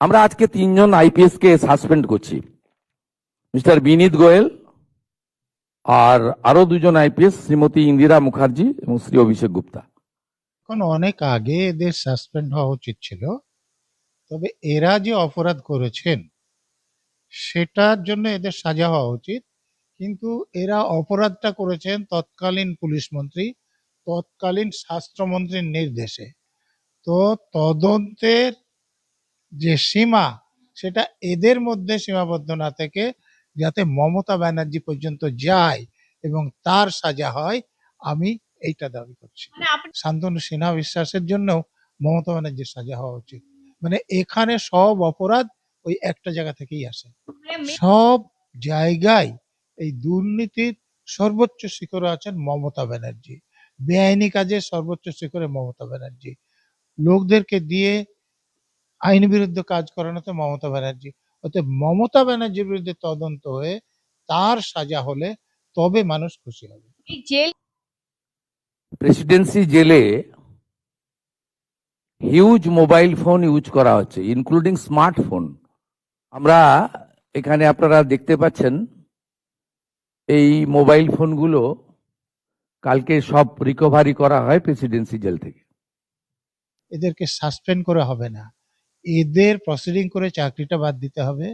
আমরা আজকে তিনজন আইপিএস কে সাসপেন্ড করছি, মিস্টার বিনীত গোয়েল আর আরো দুজন আইপিএস, শ্রীমতী ইন্দিরা মুখার্জি এবং শ্রী অভিষেক গুপ্তা। এখন অনেক আগে এদের সাসপেন্ড হওয়া উচিত ছিল, তবে এরা যে অপরাধ করেছেন সেটার জন্য এদের সাজা হওয়া উচিত। কিন্তু এরা অপরাধটা করেছেন তৎকালীন পুলিশ মন্ত্রী, তৎকালীন স্বাস্থ্যমন্ত্রীর নির্দেশে। তো তদন্তের যে সীমা সেটা এদের মধ্যে সীমাবদ্ধ না থেকে যাতে মমতা ব্যানার্জি পর্যন্ত যায় এবং তার সাজা হয়, আমি এইটা দাবি করছি। শান্তনু সিনহা বিশ্বাসের জন্য মমতা ব্যানার্জির সাজা হওয়া উচিত। মানে এখানে সব অপরাধ ওই একটা জায়গা থেকেই আসে। সব জায়গায় এই দুর্নীতির সর্বোচ্চ শিখরে আছেন মমতা ব্যানার্জি, বেআইনি কাজের সর্বোচ্চ শিখরে মমতা ব্যানার্জি, লোকদেরকে দিয়ে আইন বিরুদ্ধে কাজ করানোতে মমতা ব্যানার্জি। অতএব মমতা ব্যানার্জির বিরুদ্ধে তদন্ত হয়ে তার সাজা হলে তবে মানুষ খুশি হবে। প্রেসিডেন্সি জেলে হিউজ মোবাইল ফোন ইউজ করা হচ্ছে, ইনক্লুডিং স্মার্টফোন। আমরা এখানে আপনারা দেখতে পাচ্ছেন এই মোবাইল ফোনগুলো কালকে সব রিকভারি করা হয় প্রেসিডেন্সি জেল থেকে। এদেরকে সাসপেন্ড করে হবে না, এদের প্রসিডিং করে চাকরিটা বাদ দিতে হবে,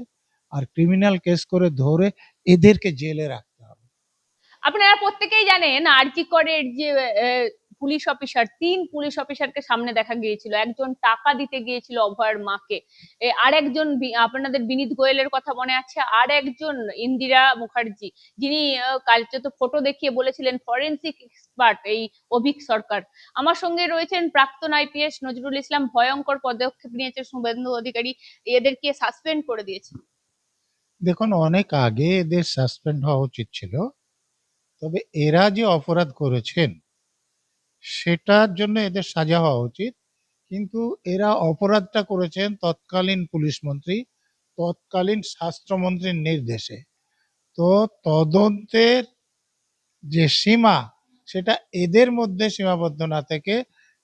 আর ক্রিমিনাল কেস করে ধরে এদেরকে জেলে রাখতে হবে। আপনারা প্রত্যেকেই জানেন আরজি করের যে পুলিশ অফিসার, 3 পুলিশ অফিসারকে সামনে দেখা গিয়েছিল। একজন টাকা দিতে গিয়েছিল অভয়ের মাকে, আর একজন আপনাদের বিনীত গোয়েলের কথা মনে আছে, আর একজন ইন্দিরা মুখার্জি, যিনি কালকে ফটো দেখিয়ে বলেছিলেন ফরেন্সিক এক্সপার্ট এই অভিক সরকার। আমার সঙ্গে রয়েছেন প্রাক্তন আইপিএস নজরুল ইসলাম। ভয়ঙ্কর পদক্ষেপ নিয়েছে শুভেন্দু অধিকারী, এদেরকে সাসপেন্ড করে দিয়েছে। দেখুন, অনেক আগে এদের সাসপেন্ড হওয়া উচিত ছিল, তবে এরা যে অপরাধ করেছেন সেটার জন্য এদের সাজা হওয়া উচিত। কিন্তু এরা অপরাধটা করেছেন তৎকালীন পুলিশ মন্ত্রী, তৎকালীন স্বাস্থ্যমন্ত্রীর নির্দেশে। তো তদন্তের যে সীমা সেটা এদের মধ্যে সীমাবদ্ধ না থেকে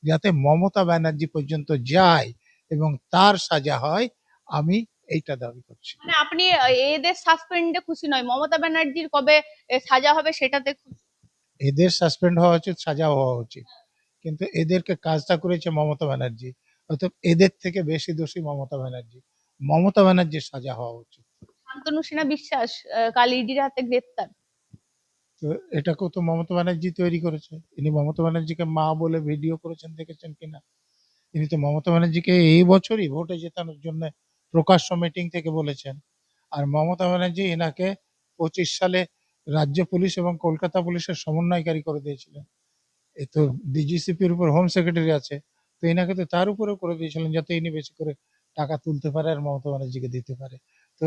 যাতে মমতা ব্যানার্জি পর্যন্ত যায় এবং তার সাজা হয়, আমি এইটা দাবি করছি। মানে আপনি এদের সাসপেন্ডে খুশি নয়, মমতা ব্যানার্জির কবে সাজা হবে সেটাতে খুশি? এদের সাসপেন্ড হওয়া উচিত, সাজা হওয়া উচিত, কিন্তু এদেরকে কাজটা করেছে মমতা ব্যানার্জি, অর্থাৎ এদের থেকে বেশি দোষী মমতা ব্যানার্জি। মমতা ব্যানার্জির সাজা হওয়া উচিত। শান্তনু সিনহা বিশ্বাস কাল ইডির হাতে গ্রেপ্তার। তো এটাকেও তো মমতা ব্যানার্জি তৈরি করেছে। ইনি মমতা ব্যানার্জিকে মা বলে ভিডিও করেছেন, দেখেছেন কিনা? ইনি তো মমতা ব্যানার্জিকে এই বছরই ভোটে জেতানোর জন্য প্রকাশ্য মিটিং থেকে বলেছেন। আর মমতা ব্যানার্জি এনাকে 25 সালে রাজ্য পুলিশ এবং কলকাতা পুলিশের সমন্বয়কারী করে দিয়েছিলেন। এ তো ডিজিসিপির উপর হোম সেক্রেটারি আছে, তো এনাকে তো তার উপরেও করে দিয়েছিলেন যাতে ইনি বেশি করে টাকা তুলতে পারে আর মমতা ব্যানার্জিকে দিতে পারে। তো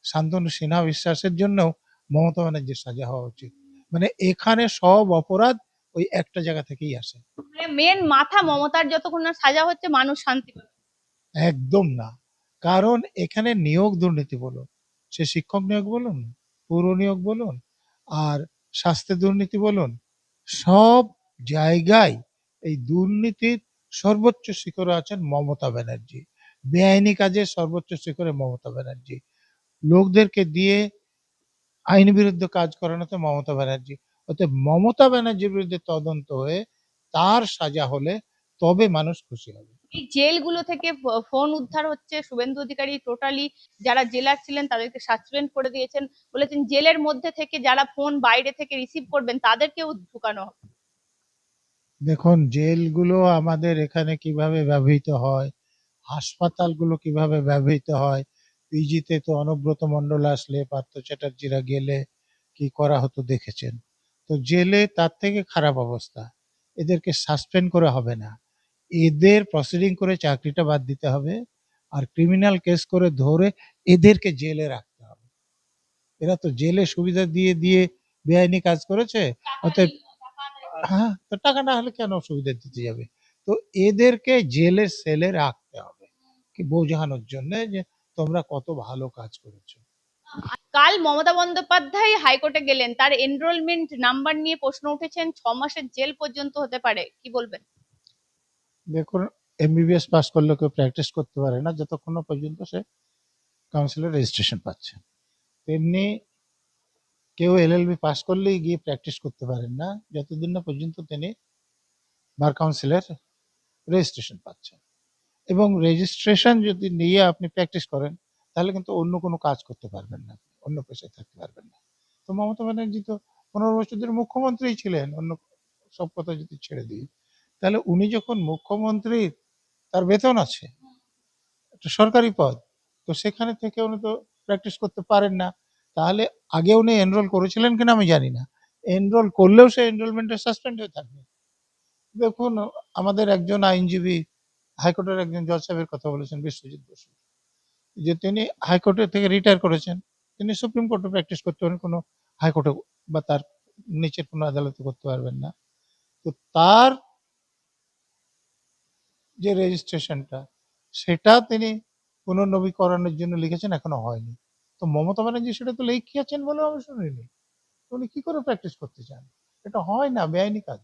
শান্তনু সিনহা বিশ্বাসের জন্যও মমতা ব্যানার্জির সাজা হওয়া উচিত। মানে এখানে সব অপরাধ ওই একটা জায়গা থেকেই আসে। মেন মাথা মমতার যতক্ষণ না সাজা হচ্ছে মানুষ শান্তি পাবে। একদম না, কারণ এখানে নিয়োগ দুর্নীতি বলুন, সে শিক্ষক নিয়োগ বলুন, পৌর নিয়োগ বলুন, আর স্বাস্থ্য দুর্নীতি বলুন, সব জায়গায় এই দুর্নীতির সর্বোচ্চ শিখরে আছেন মমতা ব্যানার্জি, বেআইনি কাজের সর্বোচ্চ শিখরে মমতা ব্যানার্জি, লোকদেরকে দিয়ে আইন বিরুদ্ধে কাজ করানোতে মমতা ব্যানার্জি। অতএব মমতা ব্যানার্জির বিরুদ্ধে তদন্ত হয়ে তার সাজা হলে তবে মানুষ খুশি হবে। এই জেলগুলো থেকে ফোন উদ্ধার হচ্ছে, শুভেন্দু অধিকারী টোটালি যারা জেলার ছিলেন তাদেরকে সাসপেন্ড করে দিয়েছেন, বলেছেন জেলের মধ্যে থেকে যারা ফোন বাইরে থেকে রিসিভ করবেন তাদেরকেও ঢুকানো হবে। দেখুন, জেলগুলো আমাদের এখানে কিভাবে ব্যবহৃত হয়, হাসপাতালগুলো কিভাবে ব্যবহৃত হয়, পিজিতে তো অনুব্রত মণ্ডল আসলে, পার্থ চ্যাটার্জিরা গেলে কি করা হতো দেখেছেন। তো জেলে তার থেকে খারাপ অবস্থা। এদেরকে সাসপেন্ড করে হবে না, এদের প্রসিডিং করে চাকরিটা বাদ দিতে হবে, আর ক্রিমিনাল কেস করে ধরে এদেরকে জেলে রাখতে হবে। এরা তো জেলে সুবিধা দিয়ে দিয়ে বেআইনি কাজ করেছে। অতএব হ্যাঁ, তো টাকা না হলে কেন সুবিধা দিতে যাবে? তো এদেরকে জেলের সেলে রাখতে হবে, কি বোঝানোর জন্য যে তোমরা কত ভালো কাজ করেছো। কাল মমতা বন্দ্যোপাধ্যায় হাইকোর্টে গেলেন, তার এনরোলমেন্ট নাম্বার নিয়ে প্রশ্ন উঠেছেন, 6 মাসের জেল পর্যন্ত হতে পারে, কি বলবেন? দেখুন, এমবিবিএস পাস করলেও কেউ প্র্যাকটিস করতে পারে না যতক্ষণ না পর্যন্ত সে কাউন্সিলের রেজিস্ট্রেশন পাচ্ছে। তেমনি কেউ এলএলবি পাস করলেই গিয়ে প্র্যাকটিস করতে পারেন না যতদিন না পর্যন্ত তিনি বার কাউন্সিলের রেজিস্ট্রেশন পাচ্ছেন। এবং রেজিস্ট্রেশন যদি নিয়ে আপনি প্র্যাকটিস করেন তাহলে কিন্তু অন্য কোনো কাজ করতে পারবেন না, অন্য পেশায় থাকতে পারবেন না। তো মমতা ব্যানার্জি তো 15 বছর ধরে মুখ্যমন্ত্রী ছিলেন, অন্য সব কথা যদি ছেড়ে দিই, তাহলে উনি যখন মুখ্যমন্ত্রী তার বেতন আছে, একটা সরকারি পদ, তো সেখানে থেকে উনি তো প্র্যাকটিস করতে পারেন না। তাহলে আগে উনি এনরোল করেছিলেন কিনা আমি জানি না, এনরোল করলেও সে এনরোলমেন্টে সাসপেন্ড হয়ে থাকবে। দেখুন, আমাদের একজন আইনজীবী হাইকোর্টের একজন জজ সাহেবের কথা বলেছেন, বিশ্বজিৎ বসু, যে তিনি হাইকোর্টে থেকে রিটায়ার করেছেন, তিনি সুপ্রিম কোর্টে প্র্যাকটিস করতে পারেন, কোনো হাইকোর্টে বা তার নিচের কোনো আদালতে করতে পারবেন না। তো তার যে রেজিস্ট্রেশনটা সেটা তিনি পুনর্নবীকরণের জন্য লিখেছেন, এখনো হয়নি। তো মমতা ব্যানার্জি সেটা তো লিখিয়েছেন বলে আমি শুনিনি। তো উনি কি করে প্র্যাকটিস করতে চান? এটা হয় না, বেআইনি কাজ।